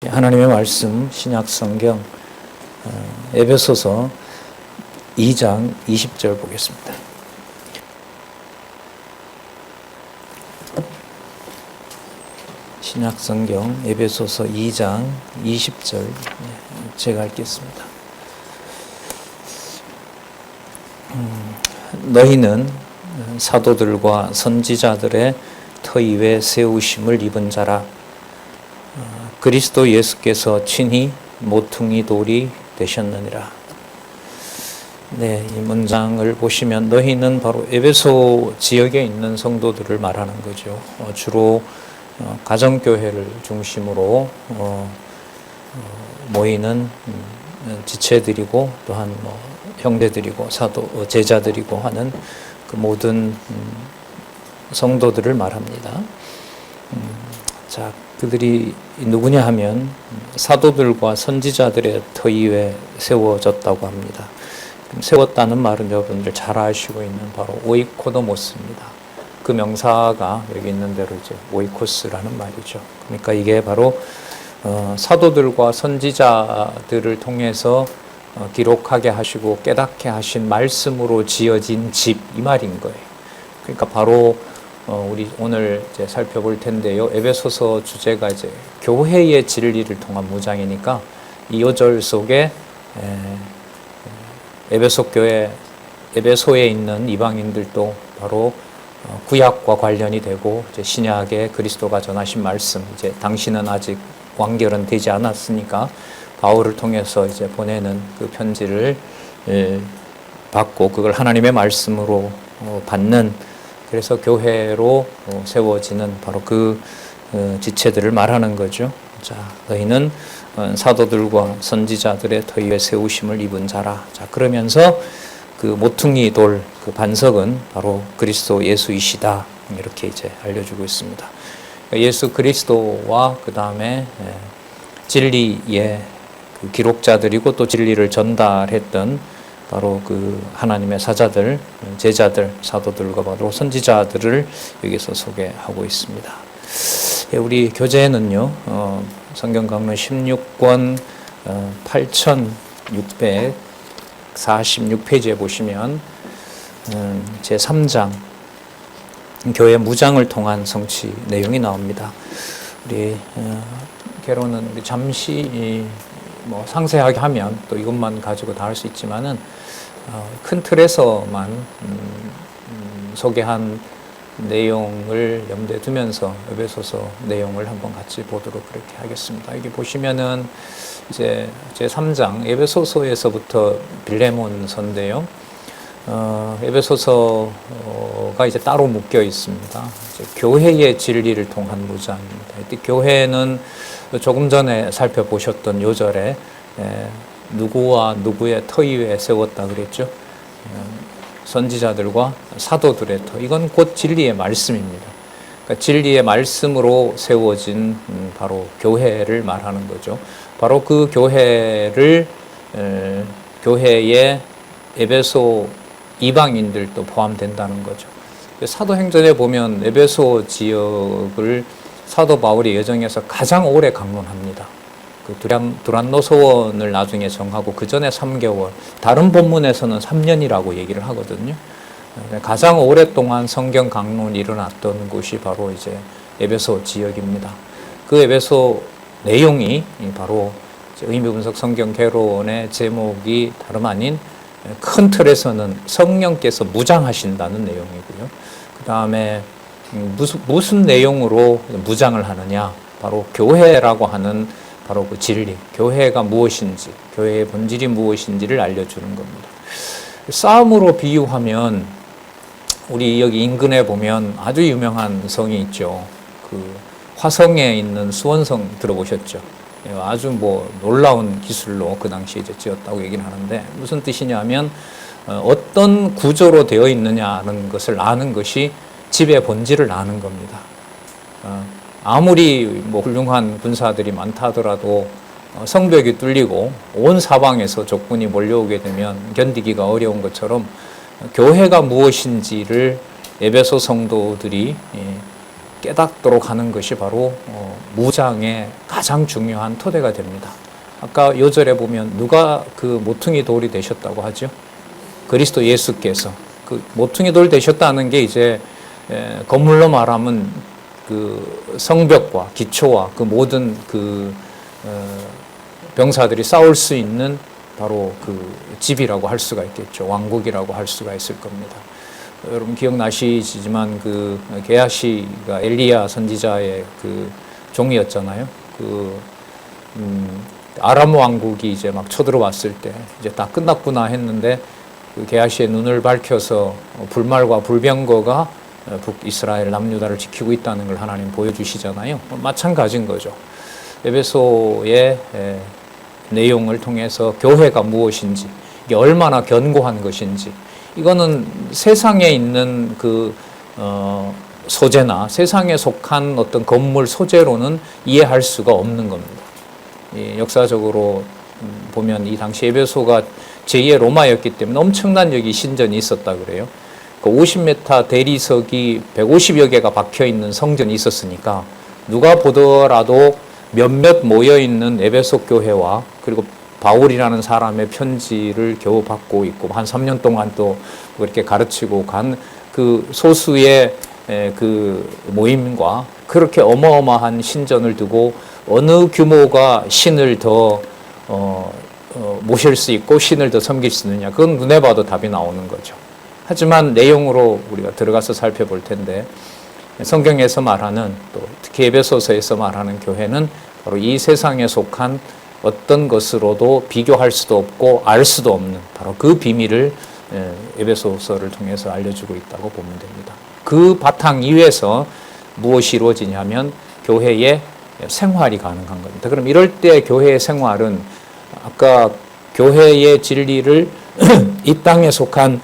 하나님의 말씀 신약 성경 에베소서 2장 20절 보겠습니다. 신약 성경 에베소서 2장 20절 제가 읽겠습니다. 너희는 사도들과 선지자들의 터 위에 세우심을 입은 자라. 그리스도 예수께서 친히 모퉁이 돌이 되셨느니라. 네, 이 문장을 보시면 너희는 바로 에베소 지역에 있는 성도들을 말하는 거죠. 주로 가정교회를 중심으로 모이는 지체들이고 또한 형제들이고 사도 제자들이고 하는 그 모든 성도들을 말합니다. 자, 그들이 누구냐 하면 사도들과 선지자들의 터 위에 세워졌다고 합니다. 세웠다는 말은 여러분들 잘 아시고 있는 바로 오이코도모스입니다. 그 명사가 여기 있는 대로 이제 오이코스라는 말이죠. 그러니까 이게 바로 사도들과 선지자들을 통해서 기록하게 하시고 깨닫게 하신 말씀으로 지어진 집, 이 말인 거예요. 그러니까 바로 우리 오늘 이제 살펴볼 텐데요. 에베소서 주제가 이제 교회의 진리를 통한 무장이니까 이 요절 속에 에베소 교회, 에베소에 있는 이방인들도 바로 구약과 관련이 되고 이제 신약의 그리스도가 전하신 말씀, 이제 당신은 아직 완결은 되지 않았으니까 바울을 통해서 이제 보내는 그 편지를 받고 그걸 하나님의 말씀으로 받는, 그래서 교회로 세워지는 바로 그 지체들을 말하는 거죠. 자, 너희는 사도들과 선지자들의 터 위에 세우심을 입은 자라. 자, 그러면서 그 모퉁이 돌, 그 반석은 바로 그리스도 예수이시다. 이렇게 이제 알려주고 있습니다. 예수 그리스도와 그 다음에 진리의 그 기록자들이고 또 진리를 전달했던 바로 그 하나님의 사자들, 제자들, 사도들과 바로 선지자들을 여기서 소개하고 있습니다. 우리 교재에는요, 성경 강론 16권 8646페이지에 보시면 제3장 교회 무장을 통한 성취 내용이 나옵니다. 우리 개론은 잠시 상세하게 하면 또 이것만 가지고 다 할 수 있지만은 큰 틀에서만 소개한 내용을 염두에 두면서 에베소서 내용을 한번 같이 보도록 그렇게 하겠습니다. 여기 보시면은 이제 제3장 에베소서에서부터 빌레몬서인데요. 에베소서가 이제 따로 묶여 있습니다. 이제 교회의 진리를 통한 무장입니다. 이때 교회는 조금 전에 살펴보셨던 요절에 누구와 누구의 터 위에 세웠다 그랬죠. 선지자들과 사도들의 터. 이건 곧 진리의 말씀입니다. 그러니까 진리의 말씀으로 세워진 바로 교회를 말하는 거죠. 바로 그 교회를 교회의 에베소 이방인들도 포함된다는 거죠. 사도행전에 보면 에베소 지역을 사도 바울이 여정에서 가장 오래 강론합니다. 그 두란노 소원을 나중에 정하고 그 전에 3개월, 다른 본문에서는 3년이라고 얘기를 하거든요. 가장 오랫동안 성경 강론이 일어났던 곳이 바로 이제 에베소 지역입니다. 그 에베소 내용이 바로 의미분석 성경 개론의 제목이 다름 아닌 큰 틀에서는 성령께서 무장하신다는 내용이고요. 그 다음에 무슨 내용으로 무장을 하느냐, 바로 교회라고 하는 바로 그 진리, 교회가 무엇인지, 교회의 본질이 무엇인지를 알려주는 겁니다. 싸움으로 비유하면 우리 여기 인근에 보면 아주 유명한 성이 있죠. 그 화성에 있는 수원성 들어보셨죠? 아주 놀라운 기술로 그 당시에 이제 지었다고 얘기를 하는데, 무슨 뜻이냐면 어떤 구조로 되어 있느냐는 것을 아는 것이 집의 본질을 아는 겁니다. 아무리 훌륭한 군사들이 많다 하더라도 성벽이 뚫리고 온 사방에서 적군이 몰려오게 되면 견디기가 어려운 것처럼 교회가 무엇인지를 에베소 성도들이 깨닫도록 하는 것이 바로 무장의 가장 가장 중요한 토대가 됩니다. 아까 요절에 보면 누가 그 모퉁이 돌이 되셨다고 하죠? 그리스도 예수께서. 그 모퉁이 돌 되셨다는 게 이제 건물로 말하면 그 성벽과 기초와 그 모든 그 병사들이 싸울 수 있는 바로 그 집이라고 할 수가 있겠죠. 왕국이라고 할 수가 있을 겁니다. 여러분 기억나시지만 그 게하시가 엘리야 선지자의 그 종이었잖아요. 아람 왕국이 이제 막 쳐들어왔을 때 이제 다 끝났구나 했는데 그 게하시의 눈을 밝혀서 불말과 불병거가 북이스라엘 남유다를 지키고 있다는 걸 하나님 보여주시잖아요. 마찬가지인 거죠. 에베소의 내용을 통해서 교회가 무엇인지, 이게 얼마나 견고한 것인지, 이거는 세상에 있는 그 소재나 세상에 속한 어떤 건물 소재로는 이해할 수가 없는 겁니다. 역사적으로 보면 이 당시 에베소가 제2의 로마였기 때문에 엄청난 여기 신전이 있었다 그래요. 그 50m 대리석이 150여 개가 박혀 있는 성전이 있었으니까 누가 보더라도 몇몇 모여 있는 에베소 교회와 그리고 바울이라는 사람의 편지를 겨우 받고 있고 한 3년 동안 또 그렇게 가르치고 간 그 소수의 그 모임과 그렇게 어마어마한 신전을 두고 어느 규모가 신을 더 모실 수 있고 신을 더 섬길 수 있느냐, 그건 눈에 봐도 답이 나오는 거죠. 하지만 내용으로 우리가 들어가서 살펴볼 텐데 성경에서 말하는 또 특히 에베소서에서 말하는 교회는 바로 이 세상에 속한 어떤 것으로도 비교할 수도 없고 알 수도 없는 바로 그 비밀을 에베소서를 통해서 알려주고 있다고 보면 됩니다. 그 바탕 위에서 무엇이 이루어지냐면 교회의 생활이 가능한 겁니다. 그럼 이럴 때 교회의 생활은 아까 교회의 진리를 이 땅에 속한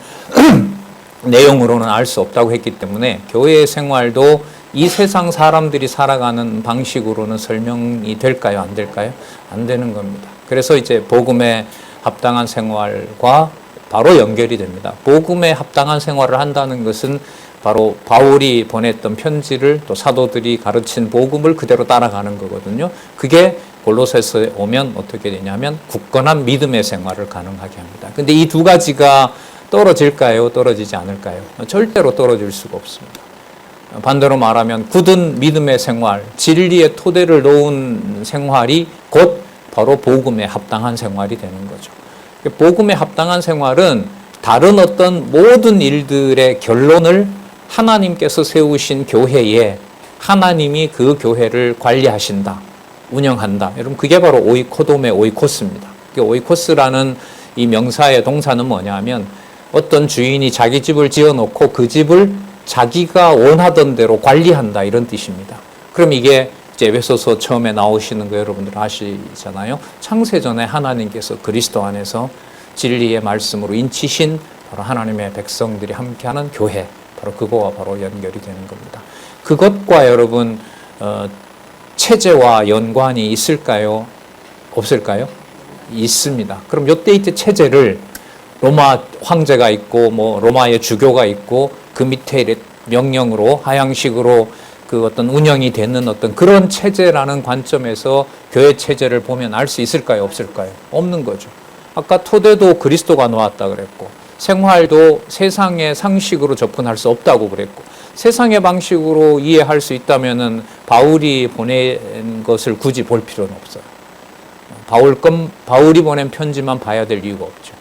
내용으로는 알 수 없다고 했기 때문에 교회의 생활도 이 세상 사람들이 살아가는 방식으로는 설명이 될까요? 안 될까요? 안 되는 겁니다. 그래서 이제 복음에 합당한 생활과 바로 연결이 됩니다. 복음에 합당한 생활을 한다는 것은 바로 바울이 보냈던 편지를 또 사도들이 가르친 복음을 그대로 따라가는 거거든요. 그게 골로새서에 오면 어떻게 되냐면 굳건한 믿음의 생활을 가능하게 합니다. 근데 이 두 가지가 떨어질까요? 떨어지지 않을까요? 절대로 떨어질 수가 없습니다. 반대로 말하면 굳은 믿음의 생활, 진리의 토대를 놓은 생활이 곧 바로 복음에 합당한 생활이 되는 거죠. 복음에 합당한 생활은 다른 어떤 모든 일들의 결론을 하나님께서 세우신 교회에 하나님이 그 교회를 관리하신다, 운영한다. 여러분 그게 바로 오이코돔의 오이코스입니다. 오이코스라는 이 명사의 동사는 뭐냐면 어떤 주인이 자기 집을 지어놓고 그 집을 자기가 원하던 대로 관리한다, 이런 뜻입니다. 그럼 이게 에베소서 처음에 나오시는 거 여러분들 아시잖아요. 창세전에 하나님께서 그리스도 안에서 진리의 말씀으로 인치신 바로 하나님의 백성들이 함께하는 교회, 바로 그거와 바로 연결이 되는 겁니다. 그것과 여러분 체제와 연관이 있을까요? 없을까요? 있습니다. 그럼 요때 이때 체제를 로마 황제가 있고 뭐 로마의 주교가 있고 그 밑에 명령으로 하향식으로 그 어떤 운영이 되는 어떤 그런 체제라는 관점에서 교회 체제를 보면 알 수 있을까요? 없을까요? 없는 거죠. 아까 토대도 그리스도가 놓았다 그랬고 생활도 세상의 상식으로 접근할 수 없다고 그랬고 세상의 방식으로 이해할 수 있다면은 바울이 보낸 것을 굳이 볼 필요는 없어요. 바울이 보낸 편지만 봐야 될 이유가 없죠.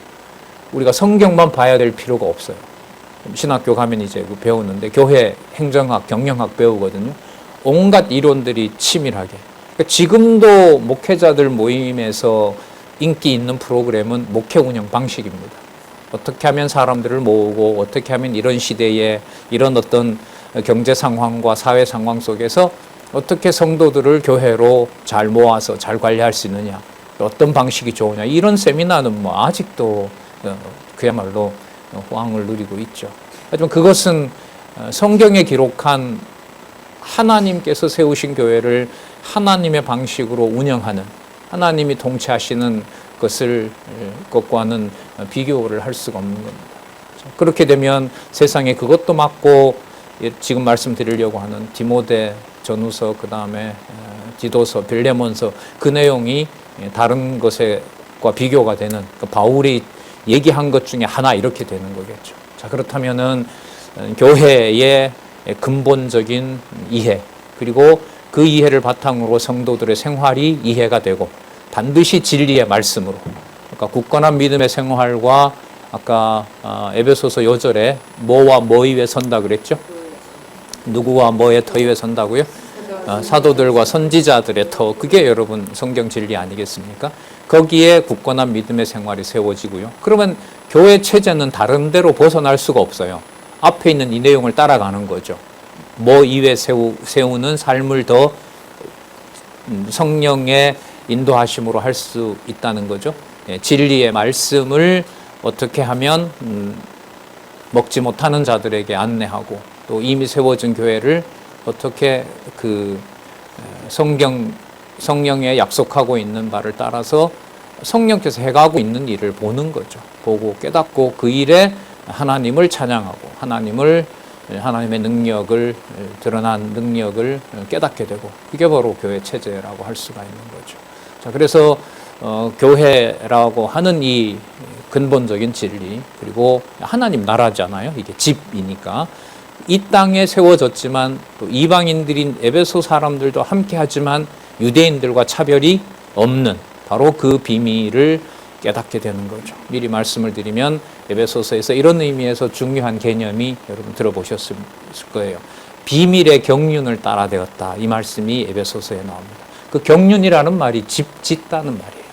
우리가 성경만 봐야 될 필요가 없어요. 신학교 가면 이제 배우는데 교회 행정학, 경영학 배우거든요. 온갖 이론들이 치밀하게. 그러니까 지금도 목회자들 모임에서 인기 있는 프로그램은 목회 운영 방식입니다. 어떻게 하면 사람들을 모으고 어떻게 하면 이런 시대에 이런 어떤 경제 상황과 사회 상황 속에서 어떻게 성도들을 교회로 잘 모아서 잘 관리할 수 있느냐, 어떤 방식이 좋으냐, 이런 세미나는 뭐 아직도 그야말로 호황을 누리고 있죠. 하지만 그것은 성경에 기록한 하나님께서 세우신 교회를 하나님의 방식으로 운영하는, 하나님이 통치하시는 것과는 비교를 할 수가 없는 겁니다. 그렇게 되면 세상에 그것도 맞고 지금 말씀드리려고 하는 디모데 전후서, 그 다음에 디도서, 빌레몬서 그 내용이 다른 것과 비교가 되는 바울이 얘기한 것 중에 하나 이렇게 되는 거겠죠. 자, 그렇다면은 교회의 근본적인 이해, 그리고 그 이해를 바탕으로 성도들의 생활이 이해가 되고 반드시 진리의 말씀으로, 그러니까 굳건한 믿음의 생활과 아까 에베소서 요절에 뭐와 뭐 위에 선다 그랬죠? 누구와 뭐의 터 위에 선다고요? 사도들과 선지자들의 터, 그게 여러분 성경 진리 아니겠습니까? 거기에 굳건한 믿음의 생활이 세워지고요. 그러면 교회 체제는 다른 데로 벗어날 수가 없어요. 앞에 있는 이 내용을 따라가는 거죠. 뭐 이외에 세우는 삶을 더 성령의 인도하심으로 할 수 있다는 거죠. 진리의 말씀을 어떻게 하면 먹지 못하는 자들에게 안내하고, 또 이미 세워진 교회를 어떻게 그 성령에 약속하고 있는 바를 따라서 성령께서 해가고 있는 일을 보는 거죠. 보고 깨닫고 그 일에 하나님을 찬양하고 하나님의 능력을, 드러난 능력을 깨닫게 되고, 그게 바로 교회 체제라고 할 수가 있는 거죠. 자, 그래서 교회라고 하는 이 근본적인 진리, 그리고 하나님 나라잖아요. 이게 집이니까. 이 땅에 세워졌지만 또 이방인들인 에베소 사람들도 함께 하지만 유대인들과 차별이 없는 바로 그 비밀을 깨닫게 되는 거죠. 미리 말씀을 드리면 에베소서에서 이런 의미에서 중요한 개념이 여러분 들어보셨을 거예요. 비밀의 경륜을 따라 되었다. 이 말씀이 에베소서에 나옵니다. 그 경륜이라는 말이 집 짓다는 말이에요.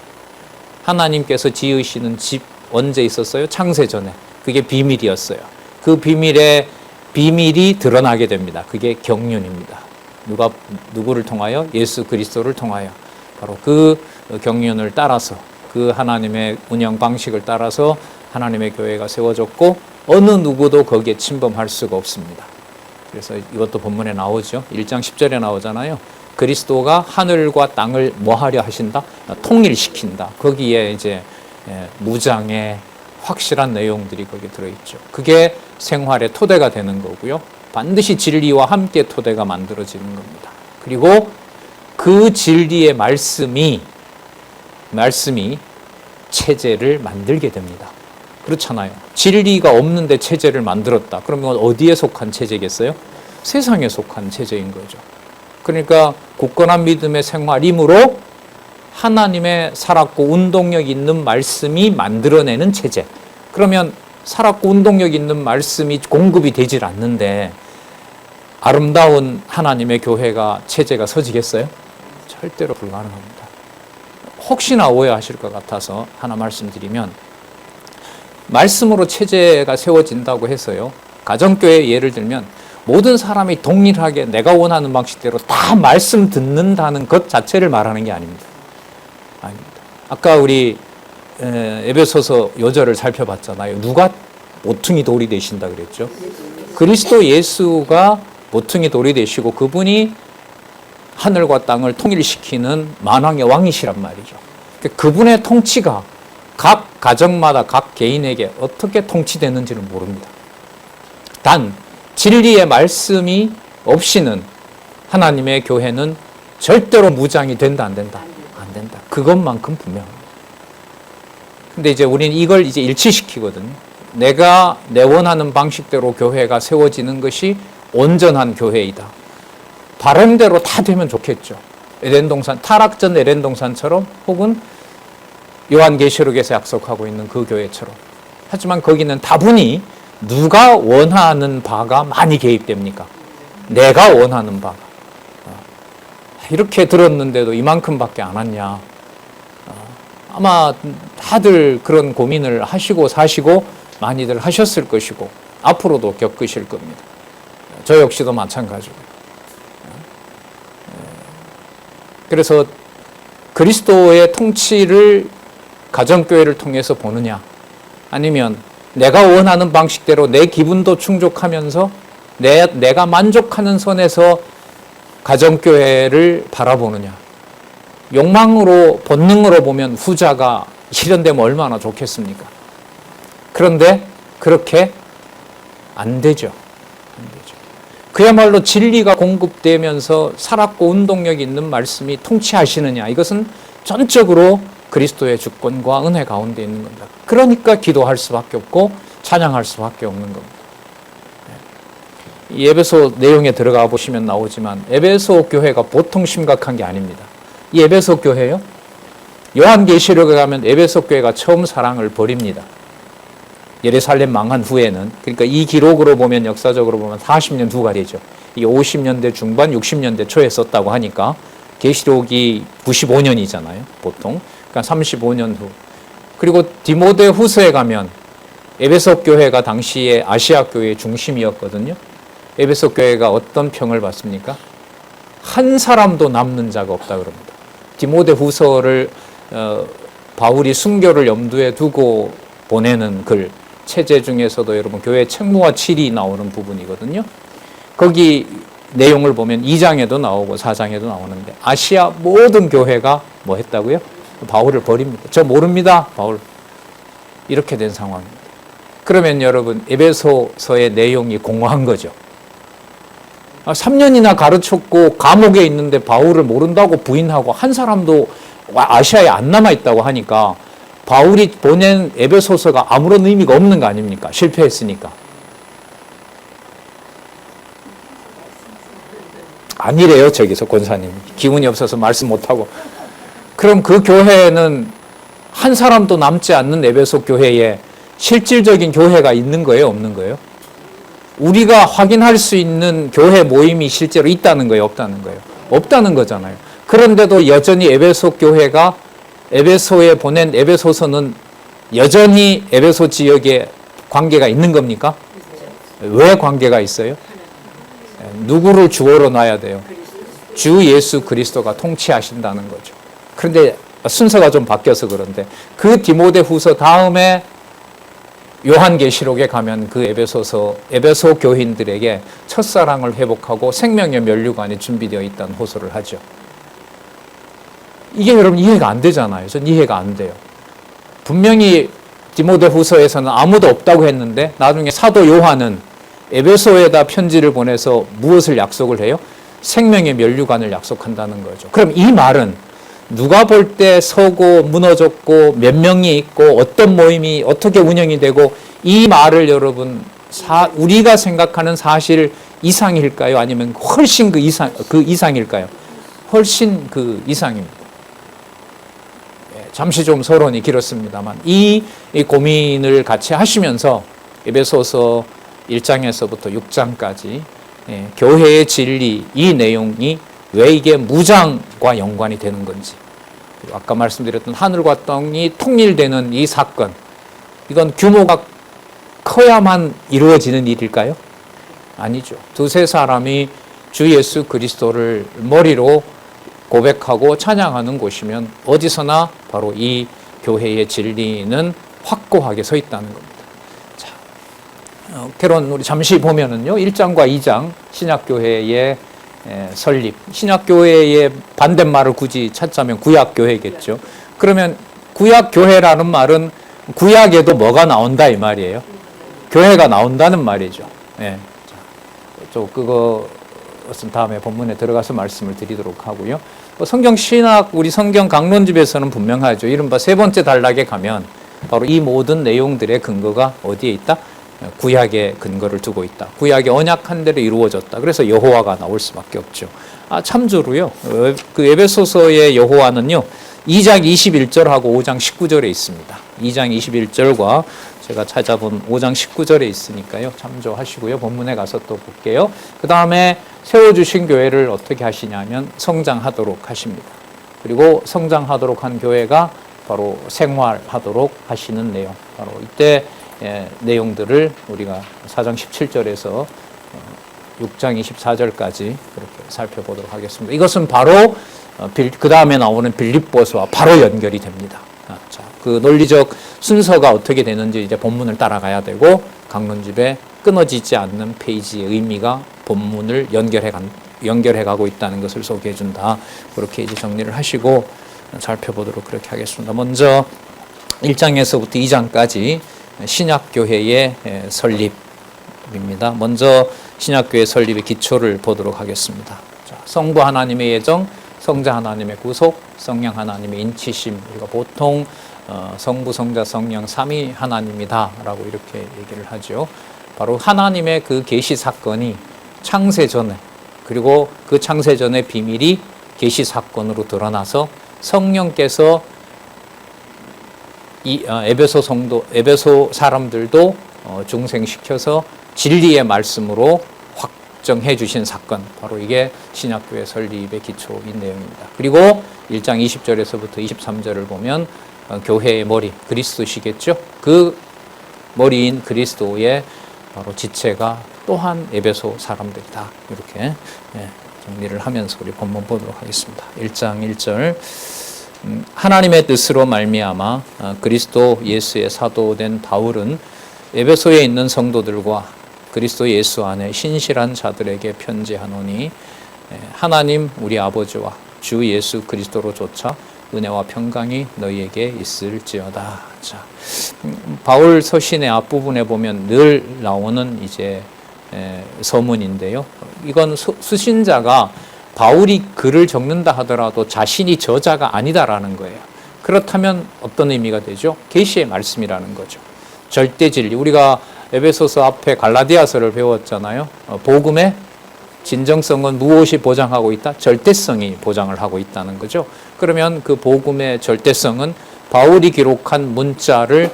하나님께서 지으시는 집 언제 있었어요? 창세 전에. 그게 비밀이었어요. 그 비밀이 드러나게 됩니다. 그게 경륜입니다. 누구를 통하여? 예수 그리스도를 통하여. 바로 그 경륜을 따라서, 그 하나님의 운영 방식을 따라서 하나님의 교회가 세워졌고 어느 누구도 거기에 침범할 수가 없습니다. 그래서 이것도 본문에 나오죠. 1장 10절에 나오잖아요. 그리스도가 하늘과 땅을 뭐 하려 하신다? 통일시킨다. 거기에 이제 무장의 확실한 내용들이 거기 들어있죠. 그게 생활의 토대가 되는 거고요. 반드시 진리와 함께 토대가 만들어지는 겁니다. 그리고 그 진리의 말씀이 체제를 만들게 됩니다. 그렇잖아요. 진리가 없는데 체제를 만들었다. 그러면 어디에 속한 체제겠어요? 세상에 속한 체제인 거죠. 그러니까 굳건한 믿음의 생활이므로 하나님의 살았고 운동력 있는 말씀이 만들어내는 체제. 그러면 살았고 운동력 있는 말씀이 공급이 되질 않는데 아름다운 하나님의 교회가 체제가 서지겠어요? 절대로 불가능합니다. 혹시나 오해하실 것 같아서 하나 말씀드리면, 말씀으로 체제가 세워진다고 해서요, 가정교회 예를 들면 모든 사람이 동일하게 내가 원하는 방식대로 다 말씀 듣는다는 것 자체를 말하는 게 아닙니다. 아닙니다. 아까 우리 에베소서 요절을 살펴봤잖아요. 누가 모퉁이 돌이 되신다 그랬죠? 그리스도 예수가 모퉁이 돌이 되시고 그분이 하늘과 땅을 통일시키는 만왕의 왕이시란 말이죠. 그분의 통치가 각 가정마다 각 개인에게 어떻게 통치되는지는 모릅니다. 단 진리의 말씀이 없이는 하나님의 교회는 절대로 무장이 된다 안 된다? 안 된다. 그것만큼 분명합니다. 근데 이제 우리는 이걸 이제 일치시키거든요. 내가 내 원하는 방식대로 교회가 세워지는 것이 온전한 교회이다. 바람대로 다 되면 좋겠죠. 에덴동산, 타락전 에덴동산처럼, 혹은 요한계시록에서 약속하고 있는 그 교회처럼. 하지만 거기는 다분히 누가 원하는 바가 많이 개입됩니까? 내가 원하는 바가. 이렇게 들었는데도 이만큼밖에 안 왔냐. 아마 다들 그런 고민을 하시고 사시고 많이들 하셨을 것이고 앞으로도 겪으실 겁니다. 저 역시도 마찬가지고. 그래서 그리스도의 통치를 가정교회를 통해서 보느냐, 아니면 내가 원하는 방식대로 내 기분도 충족하면서 내가 만족하는 선에서 가정교회를 바라보느냐. 욕망으로, 본능으로 보면 후자가 실현되면 얼마나 좋겠습니까? 그런데 그렇게 안 되죠. 안 되죠. 그야말로 진리가 공급되면서 살았고 운동력 있는 말씀이 통치하시느냐. 이것은 전적으로 그리스도의 주권과 은혜 가운데 있는 겁니다. 그러니까 기도할 수밖에 없고 찬양할 수밖에 없는 겁니다. 이 에베소 내용에 들어가 보시면 나오지만 에베소 교회가 보통 심각한 게 아닙니다. 이 에베소 교회요, 요한계시록에 가면 에베소 교회가 처음 사랑을 버립니다. 예루살렘 망한 후에는, 그러니까 이 기록으로 보면 역사적으로 보면 40년 두가리죠. 이게 50년대 중반 60년대 초에 썼다고 하니까 계시록이 95년이잖아요 보통. 그러니까 35년 후. 그리고 디모데 후서에 가면 에베소 교회가 당시에 아시아 교회의 중심이었거든요. 에베소 교회가 어떤 평을 받습니까? 한 사람도 남는 자가 없다 그럽니다. 디모데 후서를 바울이 순교를 염두에 두고 보내는 글, 체제 중에서도 여러분 교회 책무와 칠이 나오는 부분이거든요. 거기 내용을 보면 2장에도 나오고 4장에도 나오는데 아시아 모든 교회가 뭐 했다고요? 바울을 버립니다. 저 모릅니다. 바울. 이렇게 된 상황입니다. 그러면 여러분 에베소서의 내용이 공허한 거죠. 3년이나 가르쳤고 감옥에 있는데 바울을 모른다고 부인하고 한 사람도 아시아에 안 남아있다고 하니까 바울이 보낸 에베소서가 아무런 의미가 없는 거 아닙니까? 실패했으니까. 아니래요, 저기서 권사님. 기운이 없어서 말씀 못하고. 그럼 그 교회는 한 사람도 남지 않는 에베소 교회에 실질적인 교회가 있는 거예요, 없는 거예요? 우리가 확인할 수 있는 교회 모임이 실제로 있다는 거예요, 없다는 거예요? 없다는 거잖아요. 그런데도 여전히 에베소 교회가 에베소에 보낸 에베소서는 여전히 에베소 지역에 관계가 있는 겁니까? 왜 관계가 있어요? 누구를 주어로 놔야 돼요? 주 예수 그리스도가 통치하신다는 거죠. 그런데 순서가 좀 바뀌어서 그런데 그 디모데 후서 다음에 요한계시록에 가면 그 에베소 교인들에게 첫사랑을 회복하고 생명의 면류관이 준비되어 있다는 호소를 하죠. 이게 여러분 이해가 안 되잖아요. 전 이해가 안 돼요. 분명히 디모데 후서에서는 아무도 없다고 했는데 나중에 사도 요한은 에베소에다 편지를 보내서 무엇을 약속을 해요? 생명의 면류관을 약속한다는 거죠. 그럼 이 말은 누가 볼 때 서고 무너졌고 몇 명이 있고 어떤 모임이 어떻게 운영이 되고 이 말을 여러분 우리가 생각하는 사실 이상일까요? 아니면 훨씬 그 이상일까요? 훨씬 그 이상입니다. 잠시 좀 서론이 길었습니다만 이 고민을 같이 하시면서 에베소서 1장에서부터 6장까지 교회의 진리 이 내용이 왜 이게 무장과 연관이 되는 건지, 그리고 아까 말씀드렸던 하늘과 땅이 통일되는 이 사건, 이건 규모가 커야만 이루어지는 일일까요? 아니죠. 두세 사람이 주 예수 그리스도를 머리로 고백하고 찬양하는 곳이면 어디서나 바로 이 교회의 진리는 확고하게 서 있다는 겁니다. 자, 결론 우리 잠시 보면은요, 1장과 2장 신약교회의 설립, 신약교회의 반대말을 굳이 찾자면 구약교회겠죠. 그러면 구약교회라는 말은 구약에도 뭐가 나온다 이 말이에요? 교회가 나온다는 말이죠. 예. 그것은 다음에 본문에 들어가서 말씀을 드리도록 하고요. 성경 신학, 우리 성경 강론집에서는 분명하죠. 이른바 세 번째 단락에 가면 바로 이 모든 내용들의 근거가 어디에 있다? 구약에 근거를 두고 있다. 구약의 언약한 대로 이루어졌다. 그래서 여호와가 나올 수밖에 없죠. 참조로요. 그 에베소서의 여호와는요. 2장 21절하고 5장 19절에 있습니다. 2장 21절과 제가 찾아본 5장 19절에 있으니까요. 참조하시고요. 본문에 가서 또 볼게요. 그 다음에 세워주신 교회를 어떻게 하시냐면 성장하도록 하십니다. 그리고 성장하도록 한 교회가 바로 생활하도록 하시는 내용. 바로 이때 내용들을 우리가 4장 17절에서 6장 24절까지 그렇게 살펴보도록 하겠습니다. 이것은 바로 그 다음에 나오는 빌립보서와 바로 연결이 됩니다. 자, 그 논리적 순서가 어떻게 되는지 이제 본문을 따라가야 되고 강론집에 끊어지지 않는 페이지의 의미가 본문을 연결해 가고 있다는 것을 소개해 준다. 그렇게 이제 정리를 하시고 살펴보도록 그렇게 하겠습니다. 먼저 1장에서부터 2장까지 신약교회의 설립, 설립입니다. 먼저 신약교회 설립의 기초를 보도록 하겠습니다. 자, 성부 하나님의 예정, 성자 하나님의 구속, 성령 하나님의 인치심. 우리가 보통 성부, 성자, 성령 삼위 하나님이다라고 이렇게 얘기를 하죠. 바로 하나님의 그 계시 사건이 창세 전에, 그리고 그 창세 전의 비밀이 계시 사건으로 드러나서 성령께서 이 에베소 사람들도 중생시켜서 진리의 말씀으로 확정해 주신 사건, 바로 이게 신약교회 설립의 기초인 내용입니다. 그리고 1장 20절에서부터 23절을 보면 교회의 머리, 그리스도시겠죠. 그 머리인 그리스도의 바로 지체가 또한 에베소 사람들이다. 이렇게 정리를 하면서 우리 본문 보도록 하겠습니다. 1장 1절, 하나님의 뜻으로 말미암아 그리스도 예수의 사도된 바울은 에베소에 있는 성도들과 그리스도 예수 안에 신실한 자들에게 편지하노니, 하나님 우리 아버지와 주 예수 그리스도로 조차 은혜와 평강이 너희에게 있을지어다. 자, 바울 서신의 앞부분에 보면 늘 나오는 이제 서문인데요. 이건 수신자가 바울이 글을 적는다 하더라도 자신이 저자가 아니다라는 거예요. 그렇다면 어떤 의미가 되죠? 계시의 말씀이라는 거죠. 절대 진리. 우리가 에베소서 앞에 갈라디아서를 배웠잖아요. 복음의 진정성은 무엇이 보장하고 있다? 절대성이 보장을 하고 있다는 거죠. 그러면 그 복음의 절대성은 바울이 기록한 문자를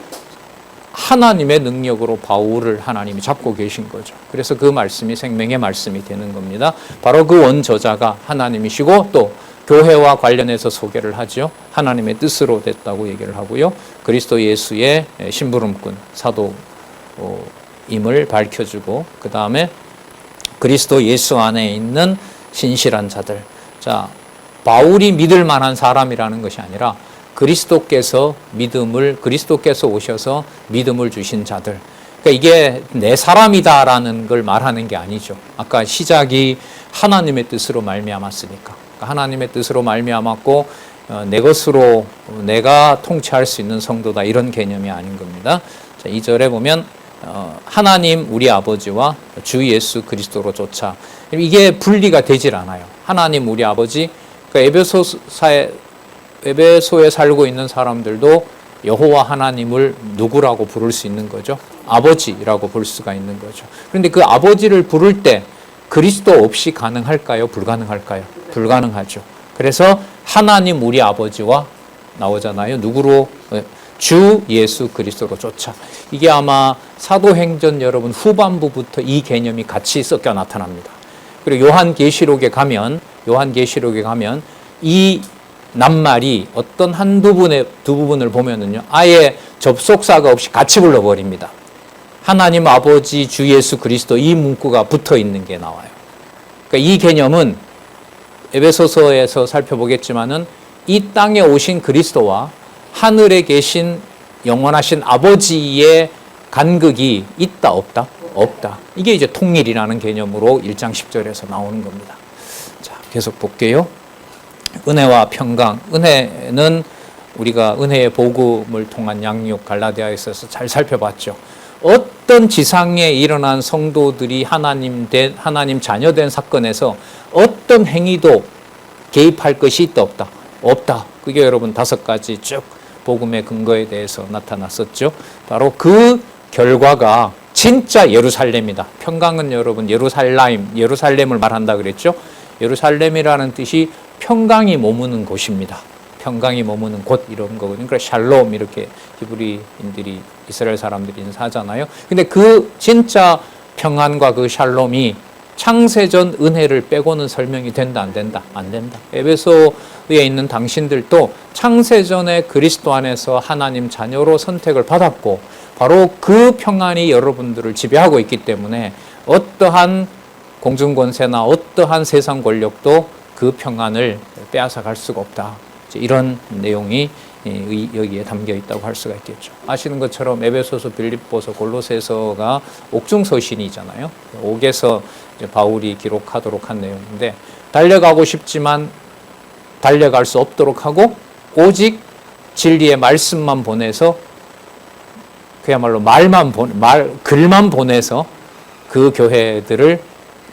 하나님의 능력으로 바울을 하나님이 잡고 계신 거죠. 그래서 그 말씀이 생명의 말씀이 되는 겁니다. 바로 그 원저자가 하나님이시고, 또 교회와 관련해서 소개를 하죠. 하나님의 뜻으로 됐다고 얘기를 하고요. 그리스도 예수의 심부름꾼, 사도임을 밝혀주고, 그 다음에 그리스도 예수 안에 있는 신실한 자들. 자, 바울이 믿을 만한 사람이라는 것이 아니라 그리스도께서 오셔서 믿음을 주신 자들. 그러니까 이게 내 사람이다라는 걸 말하는 게 아니죠. 아까 시작이 하나님의 뜻으로 말미암았으니까. 그러니까 하나님의 뜻으로 말미암았고 내 것으로 내가 통치할 수 있는 성도다, 이런 개념이 아닌 겁니다. 자, 2절에 보면 하나님 우리 아버지와 주 예수 그리스도로 조차. 이게 분리가 되질 않아요. 하나님 우리 아버지, 그러니까 에베소에 살고 있는 사람들도 여호와 하나님을 누구라고 부를 수 있는 거죠? 아버지라고 볼 수가 있는 거죠. 그런데 그 아버지를 부를 때 그리스도 없이 가능할까요? 불가능할까요? 불가능하죠. 그래서 하나님 우리 아버지와 나오잖아요. 누구로? 주 예수 그리스도로 쫓아. 이게 아마 사도행전 여러분 후반부부터 이 개념이 같이 섞여 나타납니다. 그리고 요한계시록에 가면 이 낱말이 어떤 두 부분을 보면은요, 아예 접속사가 없이 같이 불러버립니다. 하나님 아버지 주 예수 그리스도, 이 문구가 붙어 있는 게 나와요. 그러니까 이 개념은 에베소서에서 살펴보겠지만은 이 땅에 오신 그리스도와 하늘에 계신 영원하신 아버지의 간극이 있다 없다? 없다. 이게 이제 통일이라는 개념으로 1장 10절에서 나오는 겁니다. 자, 계속 볼게요. 은혜와 평강. 은혜는 우리가 은혜의 복음을 통한 양육, 갈라디아에 있어서 잘 살펴봤죠. 어떤 지상에 일어난 성도들이 하나님 자녀된 사건에서 어떤 행위도 개입할 것이 있다 없다? 없다. 그게 여러분 5가지 쭉 복음의 근거에 대해서 나타났었죠. 바로 그 결과가 진짜 예루살렘이다. 평강은 여러분 예루살렘을 말한다 그랬죠. 예루살렘이라는 뜻이 평강이 머무는 곳입니다. 평강이 머무는 곳, 이런 거거든요. 그래서 샬롬, 이렇게 히브리인들이, 이스라엘 사람들이 인사하잖아요. 근데 그 진짜 평안과 그 샬롬이 창세전 은혜를 빼고는 설명이 된다, 안 된다? 안 된다. 에베소에 있는 당신들도 창세전에 그리스도 안에서 하나님 자녀로 선택을 받았고, 바로 그 평안이 여러분들을 지배하고 있기 때문에 어떠한 공중권세나 어떠한 세상 권력도 그 평안을 빼앗아 갈 수가 없다. 이런 내용이 여기에 담겨 있다고 할 수가 있겠죠. 아시는 것처럼 에베소서, 빌립보서, 골로새서가 옥중서신이잖아요. 옥에서 바울이 기록하도록 한 내용인데, 달려가고 싶지만 달려갈 수 없도록 하고 오직 진리의 말씀만 보내서, 그야말로 글만 보내서 그 교회들을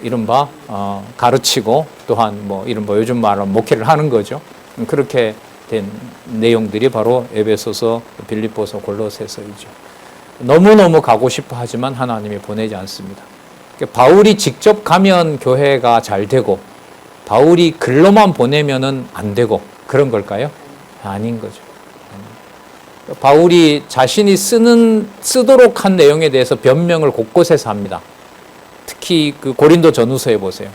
이른바 가르치고 또한 뭐 이른바 요즘 말로 목회를 하는 거죠. 그렇게 된 내용들이 바로 에베소서, 빌립보서, 골로새서이죠. 너무너무 가고 싶어 하지만 하나님이 보내지 않습니다. 바울이 직접 가면 교회가 잘 되고 바울이 글로만 보내면은 안 되고 그런 걸까요? 아닌 거죠. 바울이 자신이 쓰도록 한 내용에 대해서 변명을 곳곳에서 합니다. 특히 그 고린도 전후서에 보세요.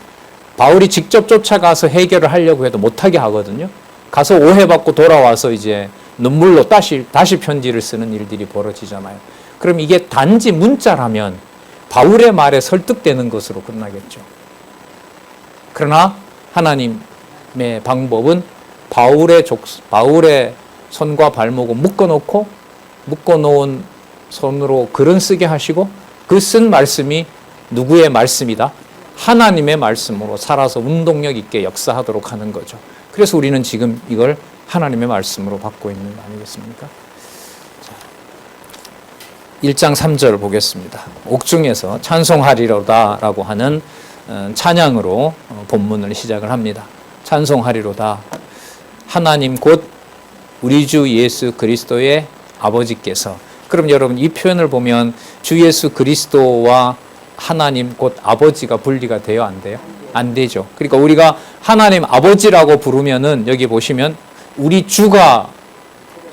바울이 직접 쫓아가서 해결을 하려고 해도 못하게 하거든요. 가서 오해받고 돌아와서 이제 눈물로 다시 편지를 쓰는 일들이 벌어지잖아요. 그럼 이게 단지 문자라면 바울의 말에 설득되는 것으로 끝나겠죠. 그러나 하나님의 방법은 바울의 손과 발목을 묶어놓은 손으로 글은 쓰게 하시고 그 쓴 말씀이 누구의 말씀이다? 하나님의 말씀으로 살아서 운동력 있게 역사하도록 하는 거죠. 그래서 우리는 지금 이걸 하나님의 말씀으로 받고 있는 거 아니겠습니까? 1장 3절 보겠습니다. 옥중에서 찬송하리로다 라고 하는 찬양으로 본문을 시작을 합니다. 찬송하리로다. 하나님 곧 우리 주 예수 그리스도의 아버지께서. 그럼 여러분 이 표현을 보면 주 예수 그리스도와 하나님 곧 아버지가 분리가 돼요? 안 돼요? 안 되죠. 그러니까 우리가 하나님 아버지라고 부르면은 여기 보시면 우리 주가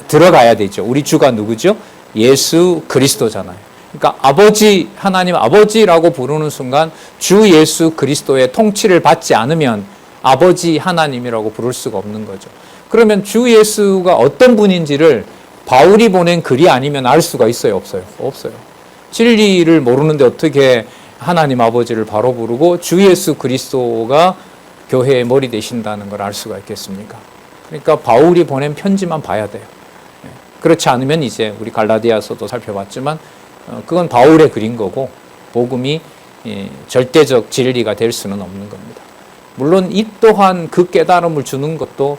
들어가야 되죠. 우리 주가 누구죠? 예수 그리스도잖아요. 그러니까 아버지, 하나님 아버지라고 부르는 순간 주 예수 그리스도의 통치를 받지 않으면 아버지 하나님이라고 부를 수가 없는 거죠. 그러면 주 예수가 어떤 분인지를 바울이 보낸 글이 아니면 알 수가 있어요? 없어요? 없어요. 진리를 모르는데 어떻게 하나님 아버지를 바로 부르고 주 예수 그리스도가 교회의 머리 되신다는 걸 알 수가 있겠습니까? 그러니까 바울이 보낸 편지만 봐야 돼요. 그렇지 않으면 이제 우리 갈라디아서도 살펴봤지만 그건 바울의 글인 거고 복음이 절대적 진리가 될 수는 없는 겁니다. 물론 이 또한 그 깨달음을 주는 것도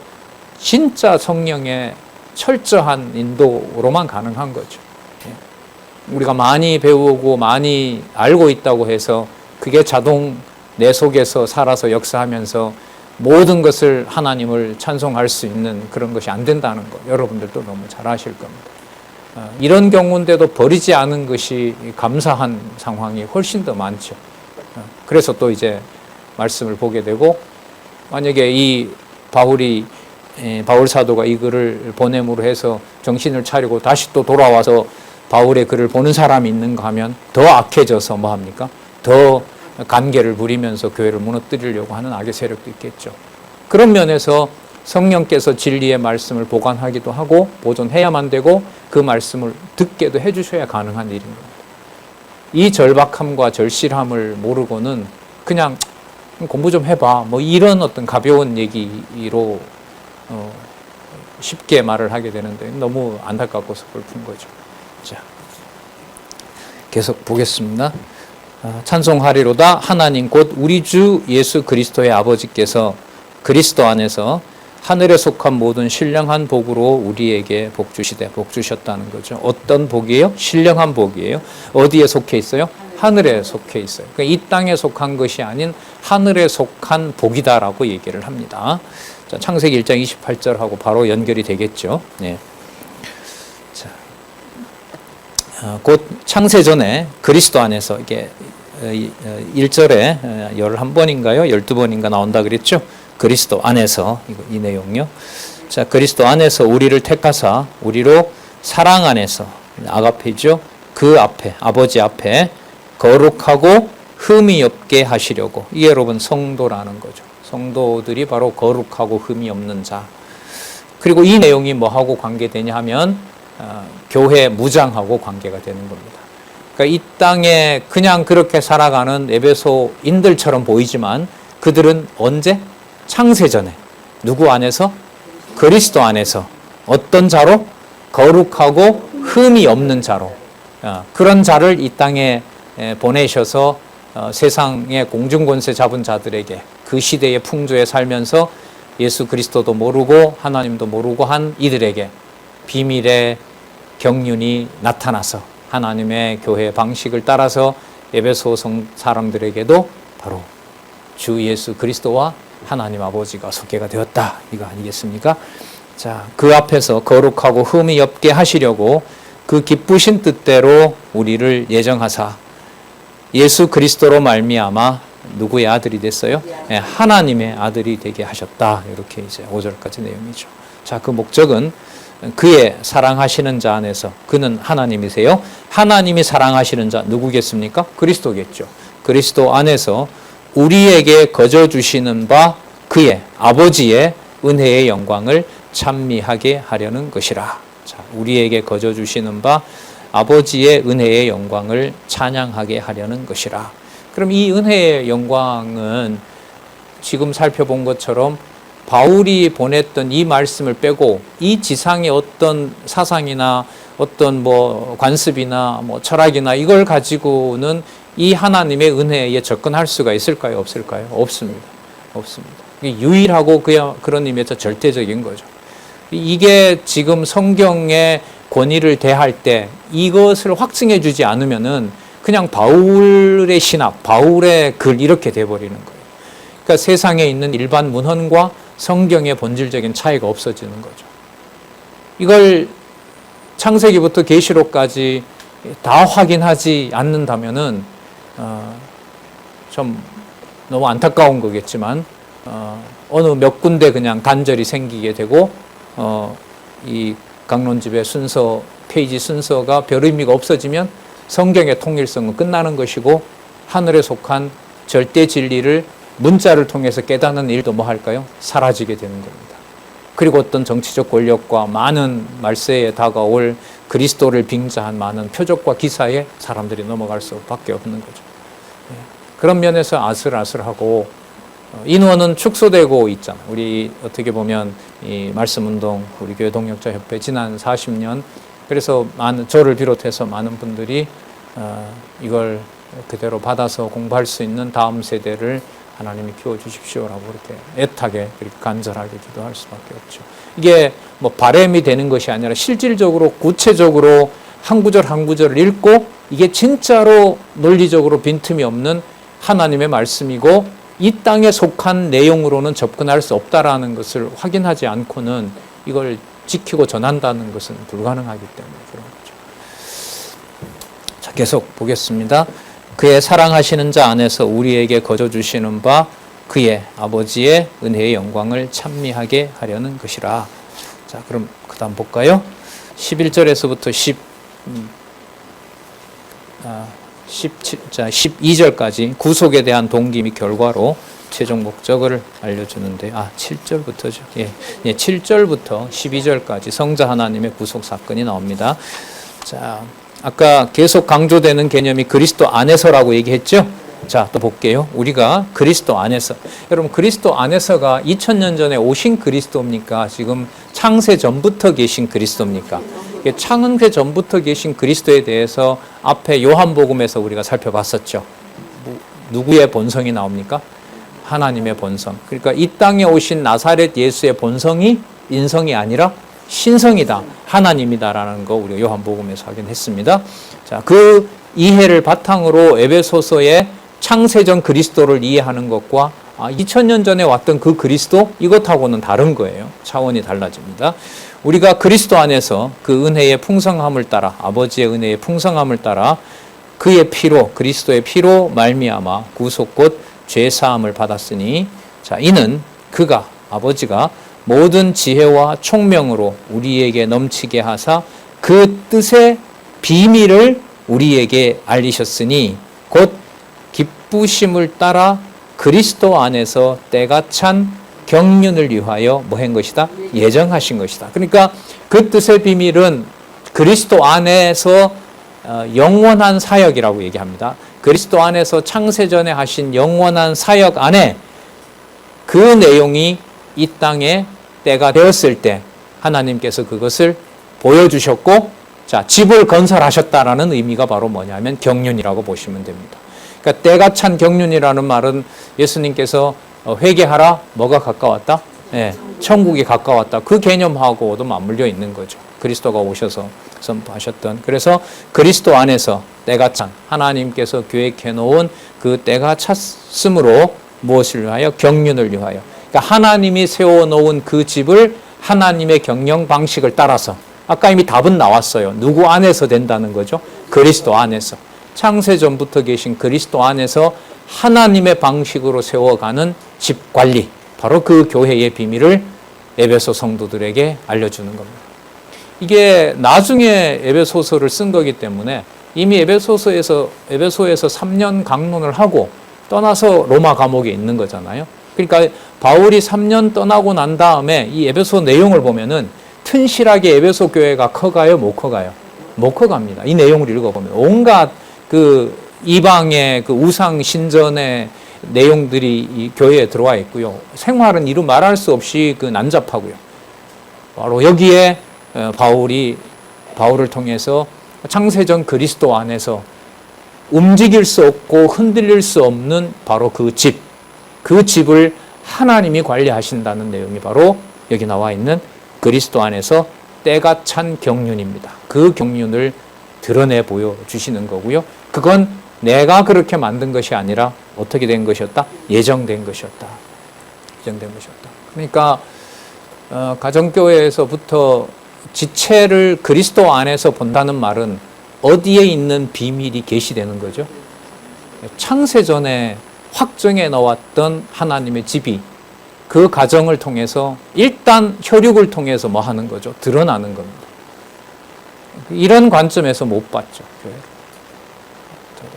진짜 성령의 철저한 인도로만 가능한 거죠. 우리가 많이 배우고 많이 알고 있다고 해서 그게 자동 내 속에서 살아서 역사하면서 모든 것을 하나님을 찬송할 수 있는 그런 것이 안 된다는 거 여러분들도 너무 잘 아실 겁니다. 이런 경우인데도 버리지 않은 것이 감사한 상황이 훨씬 더 많죠. 그래서 또 이제 말씀을 보게 되고 만약에 이 바울 사도가 이 글을 보냄으로 해서 정신을 차리고 다시 또 돌아와서 바울의 글을 보는 사람이 있는가 하면 더 악해져서 뭐 합니까? 더 간계를 부리면서 교회를 무너뜨리려고 하는 악의 세력도 있겠죠. 그런 면에서 성령께서 진리의 말씀을 보관하기도 하고 보존해야만 되고 그 말씀을 듣게도 해주셔야 가능한 일인 겁니다. 이 절박함과 절실함을 모르고는 그냥 공부 좀 해봐 뭐 이런 어떤 가벼운 얘기로 쉽게 말을 하게 되는데 너무 안타깝고 슬픈 거죠. 자, 계속 보겠습니다. 찬송하리로다. 하나님 곧 우리 주 예수 그리스도의 아버지께서 그리스도 안에서 하늘에 속한 모든 신령한 복으로 우리에게 복 주시되 복 주셨다는 거죠. 어떤 복이에요? 신령한 복이에요. 어디에 속해 있어요? 하늘에 속해 있어요. 그러니까 이 땅에 속한 것이 아닌 하늘에 속한 복이다라고 얘기를 합니다. 자, 창세기 1장 28절하고 바로 연결이 되겠죠. 네. 자, 곧 창세 전에 그리스도 안에서 이게 1절에 11번인가요? 12번인가 나온다 그랬죠? 그리스도 안에서 이 내용요. 자, 그리스도 안에서 우리를 택하사 우리로 사랑 안에서 아가페죠. 그 앞에 아버지 앞에 거룩하고 흠이 없게 하시려고. 이게 여러분 성도라는 거죠. 성도들이 바로 거룩하고 흠이 없는 자. 그리고 이 내용이 뭐하고 관계되냐 하면 교회 무장하고 관계가 되는 겁니다. 그러니까 이 땅에 그냥 그렇게 살아가는 에베소인들처럼 보이지만 그들은 언제? 창세전에 누구 안에서? 그리스도 안에서 어떤 자로? 거룩하고 흠이 없는 자로 그런 자를 이 땅에 보내셔서 세상의 공중권세 잡은 자들에게 그 시대의 풍조에 살면서 예수 그리스도도 모르고 하나님도 모르고 한 이들에게 비밀의 경륜이 나타나서 하나님의 교회 방식을 따라서 에베소 사람들에게도 바로 주 예수 그리스도와 하나님 아버지가 속계가 되었다. 이거 아니겠습니까? 자, 그 앞에서 거룩하고 흠이 없게 하시려고 그 기쁘신 뜻대로 우리를 예정하사 예수 그리스도로 말미암아 누구의 아들이 됐어요? 네, 하나님의 아들이 되게 하셨다. 이렇게 이제 5절까지 내용이죠. 자, 그 목적은 그의 사랑하시는 자 안에서, 그는 하나님이세요. 하나님이 사랑하시는 자 누구겠습니까? 그리스도겠죠. 그리스도 안에서 우리에게 거저 주시는 바 그의 아버지의 은혜의 영광을 찬미하게 하려는 것이라. 자, 우리에게 거저 주시는 바 아버지의 은혜의 영광을 찬양하게 하려는 것이라. 그럼 이 은혜의 영광은 지금 살펴본 것처럼 바울이 보냈던 이 말씀을 빼고 이 지상의 어떤 사상이나 어떤 뭐 관습이나 뭐 철학이나 이걸 가지고는 이 하나님의 은혜에 접근할 수가 있을까요? 없을까요? 없습니다. 없습니다. 유일하고 그런 의미에서 절대적인 거죠. 이게 지금 성경의 권위를 대할 때 이것을 확증해 주지 않으면은 그냥 바울의 신학, 바울의 글 이렇게 돼버리는 거예요. 그러니까 세상에 있는 일반 문헌과 성경의 본질적인 차이가 없어지는 거죠. 이걸 창세기부터 계시록까지 다 확인하지 않는다면은 좀 너무 안타까운 거겠지만 어느 몇 군데 그냥 단절이 생기게 되고 이 강론집의 순서, 페이지 순서가 별 의미가 없어지면 성경의 통일성은 끝나는 것이고 하늘에 속한 절대 진리를 문자를 통해서 깨닫는 일도 뭐 할까요? 사라지게 되는 겁니다. 그리고 어떤 정치적 권력과 많은 말세에 다가올 그리스도를 빙자한 많은 표적과 기사에 사람들이 넘어갈 수밖에 없는 거죠. 그런 면에서 아슬아슬하고 인원은 축소되고 있잖아요. 우리 어떻게 보면 이 말씀운동, 우리 교회 동역자협회 지난 40년, 그래서 저를 비롯해서 많은 분들이 이걸 그대로 받아서 공부할 수 있는 다음 세대를 하나님이 키워주십시오라고 그렇게 애타게 그렇게 간절하게 기도할 수밖에 없죠. 이게 뭐 바람이 되는 것이 아니라 실질적으로 구체적으로 한 구절 한 구절을 읽고 이게 진짜로 논리적으로 빈틈이 없는 하나님의 말씀이고 이 땅에 속한 내용으로는 접근할 수 없다라는 것을 확인하지 않고는 이걸 지키고 전한다는 것은 불가능하기 때문에 그런 거죠. 자, 계속 보겠습니다. 그의 사랑하시는 자 안에서 우리에게 거저 주시는 바 그의 아버지의 은혜의 영광을 찬미하게 하려는 것이라. 자, 그럼 그 다음 볼까요? 11절에서부터 12절까지 구속에 대한 동기 및 결과로 최종 목적을 알려주는데 7절부터죠. 7절부터 12절까지 성자 하나님의 구속 사건이 나옵니다. 자, 아까 계속 강조되는 개념이 그리스도 안에서라고 얘기했죠. 자, 또 볼게요. 우리가 그리스도 안에서. 여러분, 그리스도 안에서가 2000년 전에 오신 그리스도입니까? 지금 창세 전부터 계신 그리스도입니까? 창세 전부터 계신 그리스도에 대해서 앞에 요한복음에서 우리가 살펴봤었죠. 누구의 본성이 나옵니까? 하나님의 본성. 그러니까 이 땅에 오신 나사렛 예수의 본성이 인성이 아니라 신성이다, 하나님이다라는 거 우리가 요한복음에서 확인했습니다. 자, 그 이해를 바탕으로 에베소서의 창세전 그리스도를 이해하는 것과 2000년 전에 왔던 그 그리스도, 이것하고는 다른 거예요. 차원이 달라집니다. 우리가 그리스도 안에서 그 은혜의 풍성함을 따라, 아버지의 은혜의 풍성함을 따라 그의 피로, 그리스도의 피로 말미암아 구속 곧 죄사함을 받았으니, 자, 이는 그가, 아버지가 모든 지혜와 총명으로 우리에게 넘치게 하사 그 뜻의 비밀을 우리에게 알리셨으니 곧 기쁘심을 따라 그리스도 안에서 때가 찬 경륜을 위하여 뭐 한 것이다? 예정하신 것이다. 그러니까 그 뜻의 비밀은 그리스도 안에서 영원한 사역이라고 얘기합니다. 그리스도 안에서 창세전에 하신 영원한 사역 안에 그 내용이 이 땅에 때가 되었을 때 하나님께서 그것을 보여주셨고, 자, 집을 건설하셨다라는 의미가 바로 뭐냐면 경륜이라고 보시면 됩니다. 그러니까 때가 찬 경륜이라는 말은 예수님께서 회개하라, 뭐가 가까웠다? 예, 천국이 가까웠다. 그 개념하고도 맞물려 있는 거죠. 그리스도가 오셔서 선포하셨던. 그래서 그리스도 안에서 때가 찬 하나님께서 계획해 놓은 그 때가 찼으므로 무엇을 위하여? 경륜을 위하여. 그러니까 하나님이 세워놓은 그 집을 하나님의 경영 방식을 따라서, 아까 이미 답은 나왔어요. 누구 안에서 된다는 거죠? 그리스도 안에서. 창세전부터 계신 그리스도 안에서 하나님의 방식으로 세워가는 집 관리, 바로 그 교회의 비밀을 에베소 성도들에게 알려주는 겁니다. 이게 나중에 에베소서를 쓴 거기 때문에 이미 에베소에서 3년 강론을 하고 떠나서 로마 감옥에 있는 거잖아요. 그러니까 바울이 3년 떠나고 난 다음에 이 에베소 내용을 보면은 튼실하게 에베소 교회가 커가요, 못 커가요? 못 커갑니다. 이 내용을 읽어보면 온갖 그 이방의 그 우상 신전의 내용들이 이 교회에 들어와 있고요. 생활은 이루 말할 수 없이 그 난잡하고요. 바로 여기에 바울을 통해서 창세전 그리스도 안에서 움직일 수 없고 흔들릴 수 없는 바로 그 집을 하나님이 관리하신다는 내용이 바로 여기 나와 있는 그리스도 안에서 때가 찬 경륜입니다. 그 경륜을 드러내 보여주시는 거고요. 그건 내가 그렇게 만든 것이 아니라 어떻게 된 것이었다? 예정된 것이었다. 그러니까 가정교회에서부터 지체를 그리스도 안에서 본다는 말은 어디에 있는 비밀이 계시되는 거죠? 창세전에 확정해 놓았던 하나님의 집이 그 가정을 통해서 일단 혈육을 통해서 뭐 하는 거죠? 드러나는 겁니다. 이런 관점에서 못 봤죠, 교회를.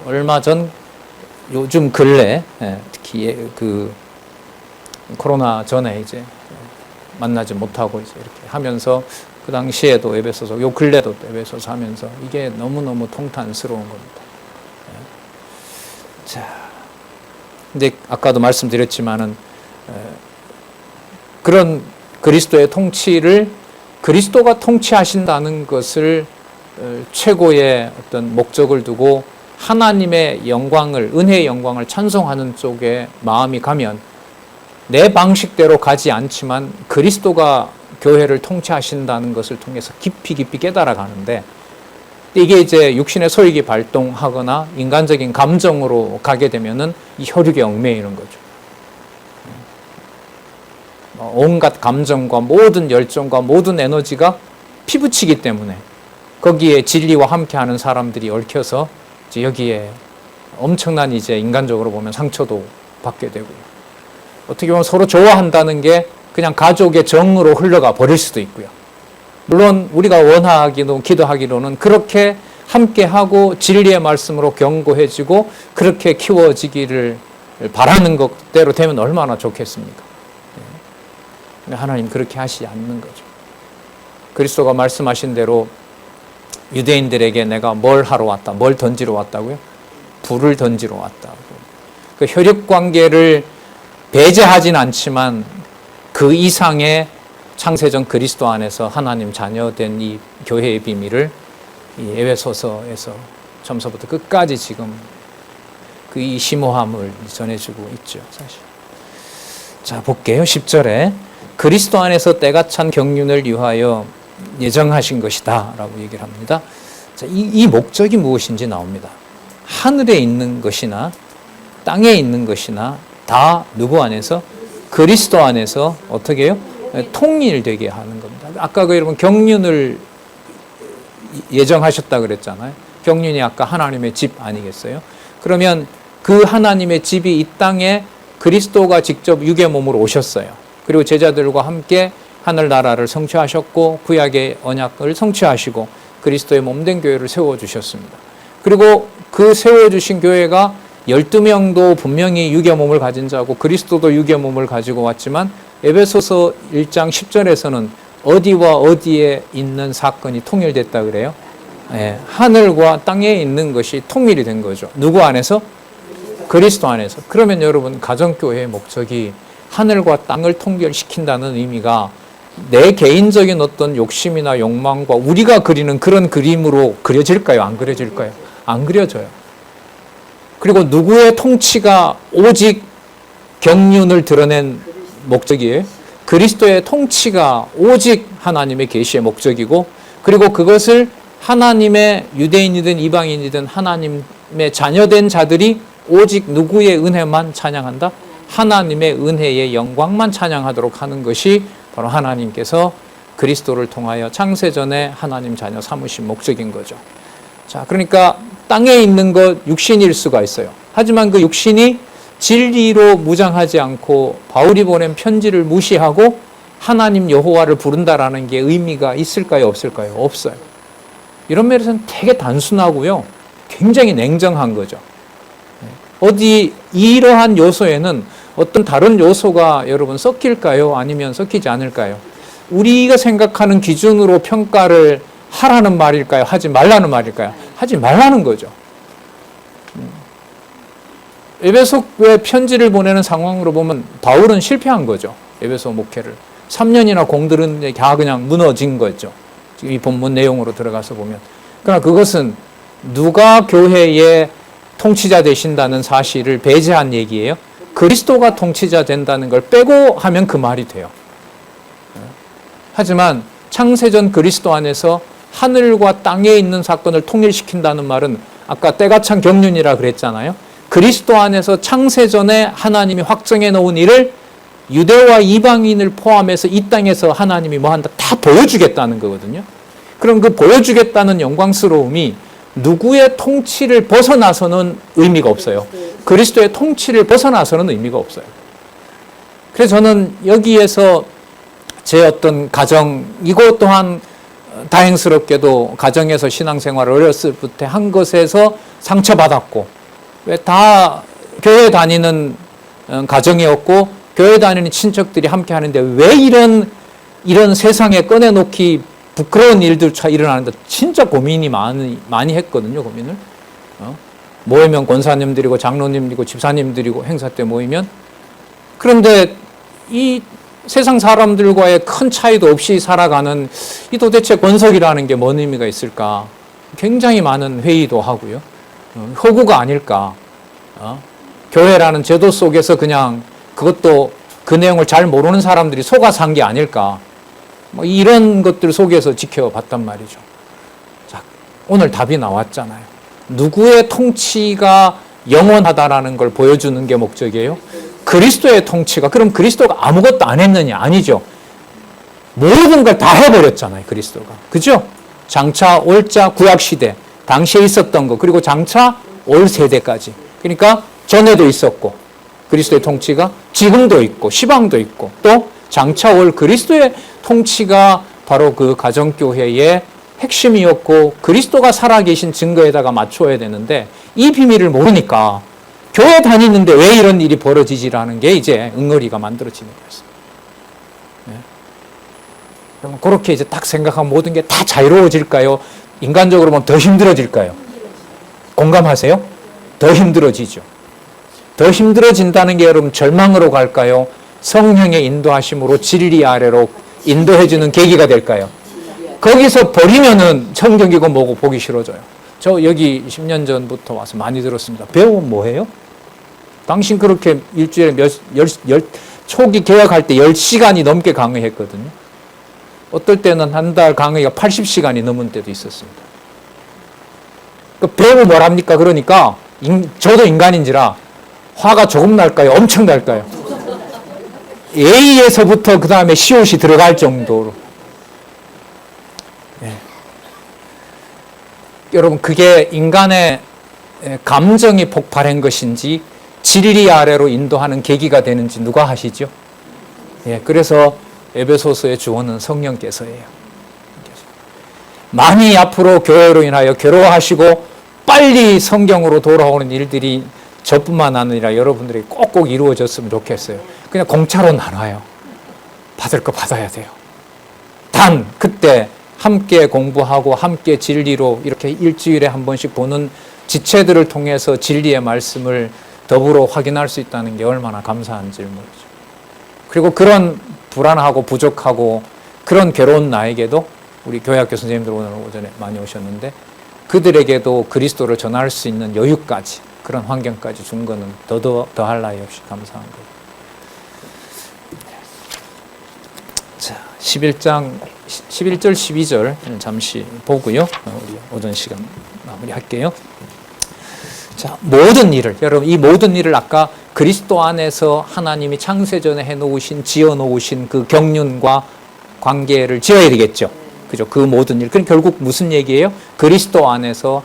얼마 전, 요즘 근래, 특히 그 코로나 전에 이제 만나지 못하고 이제 이렇게 하면서 그 당시에도 에베소서, 요 근래도 에베소서 하면서 이게 너무너무 통탄스러운 겁니다. 자, 근데 아까도 말씀드렸지만은 그런 그리스도의 통치를 그리스도가 통치하신다는 것을 최고의 어떤 목적을 두고 하나님의 영광을, 은혜의 영광을 찬송하는 쪽에 마음이 가면 내 방식대로 가지 않지만 그리스도가 교회를 통치하신다는 것을 통해서 깊이 깨달아 가는데, 이게 이제 육신의 소욕이 발동하거나 인간적인 감정으로 가게 되면은 이 혈육에 얽매이는 거죠. 온갖 감정과 모든 열정과 모든 에너지가 피부치기 때문에 거기에 진리와 함께하는 사람들이 얽혀서 이제 여기에 엄청난 이제 인간적으로 보면 상처도 받게 되고요. 어떻게 보면 서로 좋아한다는 게 그냥 가족의 정으로 흘러가 버릴 수도 있고요. 물론 우리가 원하기도 기도하기로는 그렇게 함께하고 진리의 말씀으로 견고해지고 그렇게 키워지기를 바라는 것대로 되면 얼마나 좋겠습니까? 하나님 그렇게 하시지 않는 거죠. 그리스도가 말씀하신 대로 유대인들에게 내가 뭘 하러 왔다, 뭘 던지러 왔다고요? 불을 던지러 왔다고. 그 혈육 관계를 배제하진 않지만 그 이상의 창세전 그리스도 안에서 하나님 자녀된 이 교회의 비밀을 이 에베소서에서 처음서부터 끝까지 지금 그 이 심오함을 전해주고 있죠, 사실. 자, 볼게요. 10절에 그리스도 안에서 때가 찬 경륜을 위하여 예정하신 것이다 라고 얘기를 합니다. 자, 이 목적이 무엇인지 나옵니다. 하늘에 있는 것이나 땅에 있는 것이나 다 누구 안에서? 그리스도 안에서 어떻게 해요? 통일되게 하는 겁니다. 아까 그 여러분 경륜을 예정하셨다 그랬잖아요. 경륜이 아까 하나님의 집 아니겠어요? 그러면 그 하나님의 집이 이 땅에 그리스도가 직접 육의 몸으로 오셨어요. 그리고 제자들과 함께 하늘나라를 성취하셨고 구약의 언약을 성취하시고 그리스도의 몸된 교회를 세워주셨습니다. 그리고 그 세워주신 교회가 12명도 분명히 육의 몸을 가진 자고 그리스도도 육의 몸을 가지고 왔지만 에베소서 1장 10절에서는 어디와 어디에 있는 사건이 통일됐다 그래요? 하늘과 땅에 있는 것이 통일이 된 거죠. 누구 안에서? 그리스도 안에서. 그러면 여러분 가정교회의 목적이 하늘과 땅을 통일시킨다는 의미가 내 개인적인 어떤 욕심이나 욕망과 우리가 그리는 그런 그림으로 그려질까요? 안 그려질까요? 안 그려져요. 그리고 누구의 통치가 오직 경륜을 드러낸 목적이에요? 그리스도의 통치가 오직 하나님의 계시의 목적이고, 그리고 그것을 하나님의 유대인이든 이방인이든 하나님의 자녀된 자들이 오직 누구의 은혜만 찬양한다? 하나님의 은혜의 영광만 찬양하도록 하는 것이 바로 하나님께서 그리스도를 통하여 창세전에 하나님 자녀 삼으신 목적인 거죠. 자, 그러니까 땅에 있는 것 육신일 수가 있어요. 하지만 그 육신이 진리로 무장하지 않고 바울이 보낸 편지를 무시하고 하나님 여호와를 부른다라는 게 의미가 있을까요? 없을까요? 없어요. 이런 면에서는 되게 단순하고요. 굉장히 냉정한 거죠. 어디 이러한 요소에는 어떤 다른 요소가 여러분 섞일까요? 아니면 섞이지 않을까요? 우리가 생각하는 기준으로 평가를 하라는 말일까요? 하지 말라는 말일까요? 하지 말라는 거죠. 에베소에 편지를 보내는 상황으로 보면 바울은 실패한 거죠. 에베소 목회를. 3년이나 공들은 다 그냥 무너진 거죠. 이 본문 내용으로 들어가서 보면. 그러나 그것은 누가 교회의 통치자 되신다는 사실을 배제한 얘기예요. 그리스도가 통치자 된다는 걸 빼고 하면 그 말이 돼요. 하지만 창세전 그리스도 안에서 하늘과 땅에 있는 사건을 통일시킨다는 말은 아까 때가 찬 경륜이라 그랬잖아요. 그리스도 안에서 창세전에 하나님이 확정해 놓은 일을 유대와 이방인을 포함해서 이 땅에서 하나님이 뭐 한다 다 보여주겠다는 거거든요. 그럼 그 보여주겠다는 영광스러움이 누구의 통치를 벗어나서는 의미가 없어요. 그리스도의 통치를 벗어나서는 의미가 없어요. 그래서 저는 여기에서 제 어떤 가정, 이것 또한 다행스럽게도 가정에서 신앙생활을 어렸을 때 한 것에서 상처받았고, 왜 다 교회 다니는 가정이었고 교회 다니는 친척들이 함께 하는데 왜 이런 세상에 꺼내놓기 부끄러운 일들조차 일어나는데 진짜 고민이 많이 했거든요. 고민을. 모이면 권사님들이고 장로님들이고 집사님들이고 행사 때 모이면. 그런데 이 세상 사람들과의 큰 차이도 없이 살아가는 이 도대체 권석이라는 게 뭔 의미가 있을까? 굉장히 많은 회의도 하고요. 허구가 아닐까? 교회라는 제도 속에서 그냥 그것도 그 내용을 잘 모르는 사람들이 속아 산 게 아닐까? 뭐 이런 것들 속에서 지켜봤단 말이죠. 자, 오늘 답이 나왔잖아요. 누구의 통치가 영원하다라는 걸 보여주는 게 목적이에요? 그리스도의 통치가. 그럼 그리스도가 아무것도 안 했느냐? 아니죠. 모든 걸 다 해버렸잖아요. 그리스도가. 그죠? 장차 올자 구약시대 당시에 있었던 거, 그리고 장차 올 세대까지. 그러니까 전에도 있었고 그리스도의 통치가 지금도 있고 시방도 있고 또 장차 올 그리스도의 통치가 바로 그 가정교회의 핵심이었고 그리스도가 살아계신 증거에다가 맞춰야 되는데 이 비밀을 모르니까 교회 다니는데 왜 이런 일이 벌어지지라는 게 이제 응어리가 만들어지는 거였어요. 그러면 그렇게 이제 딱 생각하면 모든 게 다 자유로워질까요? 인간적으로 보면 더 힘들어질까요? 공감하세요? 더 힘들어지죠. 더 힘들어진다는 게 여러분 절망으로 갈까요? 성령의 인도하심으로 진리 아래로 인도해주는 계기가 될까요? 거기서 버리면은 성경이고 뭐고 보기 싫어져요. 저 여기 10년 전부터 와서 많이 들었습니다. 배우면 뭐해요? 당신 그렇게 일주일에 초기 개혁할 때 10시간이 넘게 강의했거든요. 어떨 때는 한 달 강의가 80시간이 넘은 때도 있었습니다. 그 배우면 뭐랍니까? 그러니까 저도 인간인지라 화가 조금 날까요? 엄청 날까요? A에서부터 그 다음에 시옷이 들어갈 정도로. 네. 여러분 그게 인간의 감정이 폭발한 것인지 진리 아래로 인도하는 계기가 되는지 누가 하시죠? 예, 그래서 에베소서의 주어는 성령께서예요. 많이 앞으로 교회로 인하여 괴로워하시고 빨리 성경으로 돌아오는 일들이 저뿐만 아니라 여러분들이 꼭꼭 이루어졌으면 좋겠어요. 그냥 공짜로 나눠요. 받을 거 받아야 돼요. 단 그때 함께 공부하고 함께 진리로 이렇게 일주일에 한 번씩 보는 지체들을 통해서 진리의 말씀을 더불어 확인할 수 있다는 게 얼마나 감사한지를 모르죠. 그리고 그런 불안하고 부족하고 그런 괴로운 나에게도 우리 교회학교 선생님들 오늘 오전에 많이 오셨는데 그들에게도 그리스도를 전할 수 있는 여유까지 그런 환경까지 준 거는 더할 나위 없이 감사한 거예요. 11장 11절 12절 잠시 보고요. 우리 오전 시간 마무리할게요. 자, 모든 일을, 여러분 이 모든 일을 아까 그리스도 안에서 하나님이 창세전에 해놓으신, 지어놓으신 그 경륜과 관계를 지어야 되겠죠. 그죠? 그 모든 일. 그럼 결국 무슨 얘기예요? 그리스도 안에서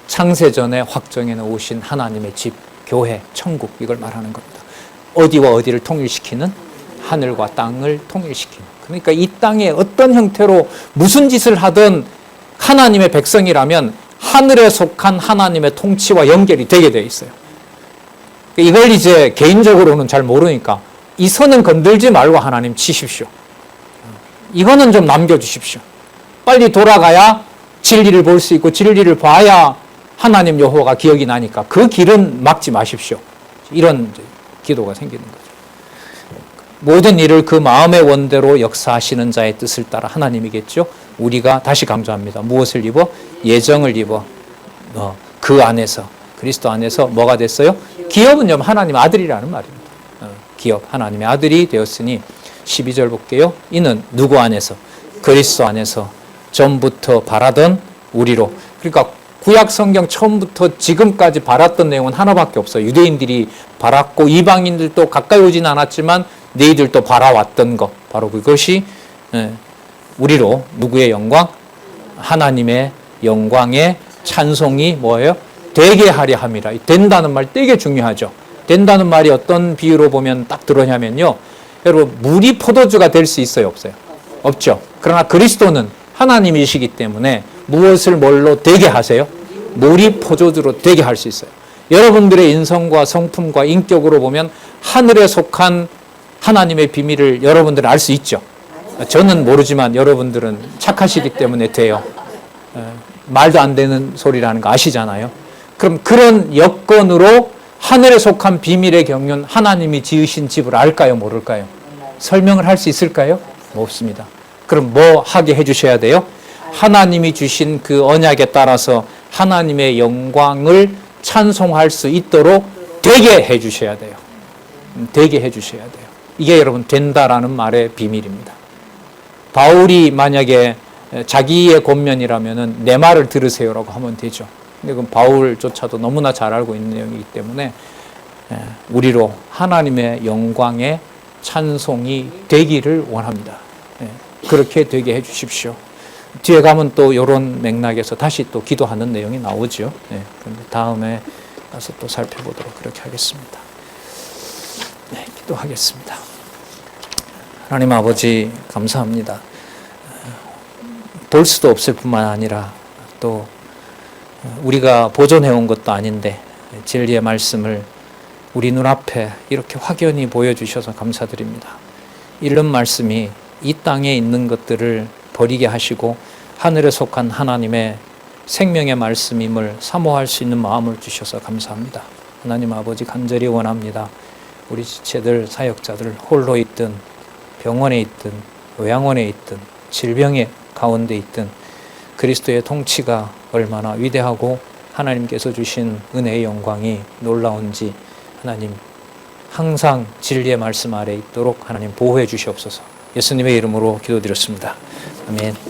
창세전에 확정해 놓으신 하나님의 집, 교회, 천국, 이걸 말하는 겁니다. 어디와 어디를 통일시키는? 하늘과 땅을 통일시키는. 그러니까 이 땅에 어떤 형태로 무슨 짓을 하든 하나님의 백성이라면 하늘에 속한 하나님의 통치와 연결이 되게 되어 있어요. 이걸 이제 개인적으로는 잘 모르니까 이 선은 건들지 말고 하나님 치십시오. 이거는 좀 남겨주십시오. 빨리 돌아가야 진리를 볼 수 있고 진리를 봐야 하나님 여호와가 기억이 나니까 그 길은 막지 마십시오. 이런 기도가 생기는 거죠. 모든 일을 그 마음의 원대로 역사하시는 자의 뜻을 따라 하나님이겠죠. 우리가 다시 강조합니다. 무엇을 입어? 예정을 입어. 그 안에서, 그리스도 안에서 뭐가 됐어요? 기업은 하나님의 아들이라는 말입니다. 기업, 하나님의 아들이 되었으니 12절 볼게요. 이는 누구 안에서? 그리스도 안에서 전부터 바라던 우리로. 그러니까 구약 성경 처음부터 지금까지 바랐던 내용은 하나밖에 없어요. 유대인들이 바랐고 이방인들도 가까이 오진 않았지만 너희들도 바라왔던 것, 바로 그것이 우리로 누구의 영광? 하나님의 영광의 찬송이 뭐예요? 되게 하려 함이라. 된다는 말 되게 중요하죠. 된다는 말이 어떤 비유로 보면 딱 들어오냐면요. 여러분, 물이 포도주가 될 수 있어요? 없어요? 없죠. 그러나 그리스도는 하나님이시기 때문에 무엇을 뭘로 되게 하세요? 물이 포도주로 되게 할 수 있어요. 여러분들의 인성과 성품과 인격으로 보면 하늘에 속한 하나님의 비밀을 여러분들은 알 수 있죠. 저는 모르지만 여러분들은 착하시기 때문에 돼요. 말도 안 되는 소리라는 거 아시잖아요. 그럼 그런 여건으로 하늘에 속한 비밀의 경륜, 하나님이 지으신 집을 알까요? 모를까요? 설명을 할 수 있을까요? 없습니다. 그럼 뭐 하게 해주셔야 돼요? 하나님이 주신 그 언약에 따라서 하나님의 영광을 찬송할 수 있도록 되게 해주셔야 돼요. 되게 해주셔야 돼요. 이게 여러분 된다라는 말의 비밀입니다. 바울이 만약에 자기의 권면이라면은 내 말을 들으세요라고 하면 되죠. 근데 그건 바울조차도 너무나 잘 알고 있는 내용이기 때문에 우리로 하나님의 영광의 찬송이 되기를 원합니다. 그렇게 되게 해주십시오. 뒤에 가면 또 이런 맥락에서 다시 또 기도하는 내용이 나오죠. 그런데 다음에 가서 또 살펴보도록 그렇게 하겠습니다. 기도하겠습니다. 하나님 아버지 감사합니다. 볼 수도 없을 뿐만 아니라 또 우리가 보존해온 것도 아닌데 진리의 말씀을 우리 눈앞에 이렇게 확연히 보여주셔서 감사드립니다. 이런 말씀이 이 땅에 있는 것들을 버리게 하시고 하늘에 속한 하나님의 생명의 말씀임을 사모할 수 있는 마음을 주셔서 감사합니다. 하나님 아버지 간절히 원합니다. 우리 지체들, 사역자들 홀로 있든 병원에 있든 요양원에 있든 질병의 가운데 있든 그리스도의 통치가 얼마나 위대하고 하나님께서 주신 은혜의 영광이 놀라운지 하나님 항상 진리의 말씀 아래 있도록 하나님 보호해 주시옵소서. 예수님의 이름으로 기도드렸습니다. 아멘.